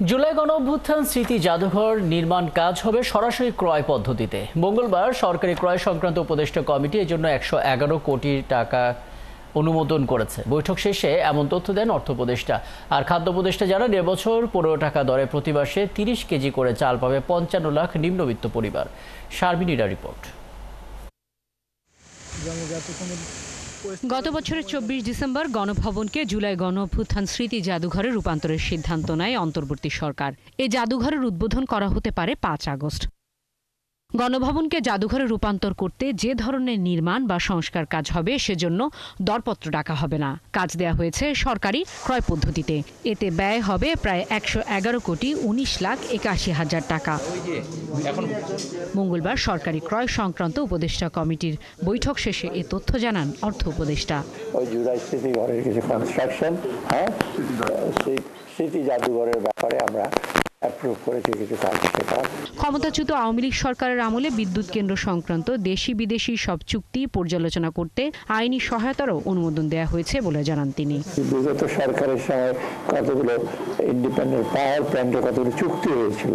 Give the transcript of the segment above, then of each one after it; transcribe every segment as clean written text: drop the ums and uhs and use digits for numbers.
জুলাই গণঅভ্যুত্থান স্মৃতি জাদুঘর নির্মাণ কাজ হবে সরাসরি ক্রয় পদ্ধতিতে। মঙ্গলবার সরকারি ক্রয় সংক্রান্ত উপদেষ্টা কমিটি এজন্য 111 কোটি টাকা অনুমোদন করেছে। বৈঠক শেষে এমন তথ্য দেন অর্থ উপদেষ্টা। আর খাদ্য উপদেষ্টা জানান, এবছর 15 টাকা দরে প্রতি মাসে 30 কেজি করে চাল পাবে 55 লাখ নিম্নবিত্ত পরিবার। শারমিনীরা রিপোর্ট। গত বছরের 24 ডিসেম্বর গণভবনকে জুলাই গণঅভ্যুত্থান স্মৃতি জাদুঘরে রূপান্তরের সিদ্ধান্ত নেয় অন্তর্বর্তী সরকার। এই জাদুঘরের উদ্বোধন করা হতে পারে 5 আগস্ট। গণভবনকে জাদুঘরে রূপান্তর করতে যে ধরনের নির্মাণ বা সংস্কার কাজ হবে সেজন্য দরপত্র ডাকা হবে না। কাজ দেয়া হয়েছে সরকারি ক্রয় পদ্ধতিতে। এতে ব্যয় হবে প্রায় 111 কোটি 19 লাখ 81 হাজার টাকা। মঙ্গলবার সরকারি ক্রয় সংক্রান্ত উপদেষ্টা কমিটির বৈঠক শেষে এ তথ্য জানান অর্থ উপদেষ্টা। স্মৃতি জাদুঘরের ব্যাপারে আমরা ক্ষমতাচ্যুত আওয়ামী লীগ সরকারের আমলে বিদ্যুৎ কেন্দ্র সংক্রান্ত দেশি বিদেশি সব চুক্তি পর্যালোচনা করতে আইনি সহায়তারও অনুমোদন দেওয়া হয়েছে বলে জানান তিনি। বিগত সরকারের সময় কতগুলো ইন্ডিপেন্ডেন্ট পাওয়ার প্ল্যান্টে কতগুলো চুক্তি হয়েছিল।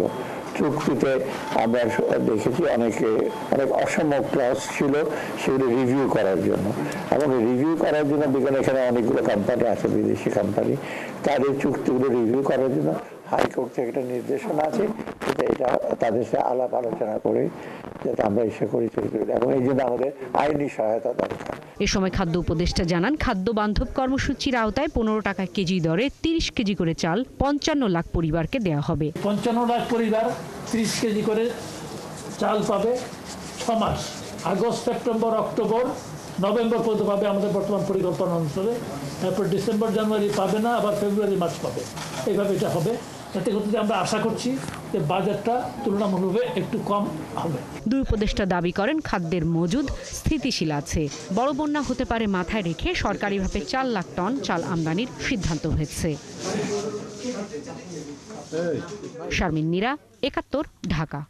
চুক্তিতে আমরা দেখেছি অনেক অসম ক্লজ ছিল, সেগুলো রিভিউ করার জন্য। এবং রিভিউ করার জন্য বিজ্ঞান এখানে অনেকগুলো কোম্পানি আছে, বিদেশি কোম্পানি, তাদের চুক্তিগুলো রিভিউ করার জন্য হাইকোর্ট থেকে একটা নির্দেশনা আছে। এটা তাদের সাথে আলাপ আলোচনা করে যাতে আমরা এসে করি, এবং এই জন্য আমাদের আইনি সহায়তা দরকার। এ সময় খাদ্য উপদেষ্টা জানান, খাদ্য বান্ধব কর্মসূচির আওতায় 15 টাকা কেজি দরে 30 কেজি করে চাল 55 লাখ পরিবারকে দেওয়া হবে। 55 লাখ পরিবার 30 কেজি করে চাল পাবে 6 মাস। আগস্ট, সেপ্টেম্বর, অক্টোবর, নভেম্বর পর্যন্ত পাবে আমাদের বর্তমান পরিকল্পনা অনুসারে। তারপর ডিসেম্বর, জানুয়ারি পাবে না, আবার ফেব্রুয়ারি, মার্চ পাবে। এইভাবে এটা হবে। যাতে করতে আমরা আশা করছি যে বাজারটা তুলনামূলকভাবে একটু কম হবে। দুই উপদেষ্টা দাবি করেন, খাদ্যের মজুদ স্থিতিশীল আছে। বড় বন্যা হতে পারে মাথায় রেখে সরকারিভাবে 4 লাখ টন চাল আমদানির সিদ্ধান্ত হয়েছে। শারমিন নীরা, 71, ঢাকা।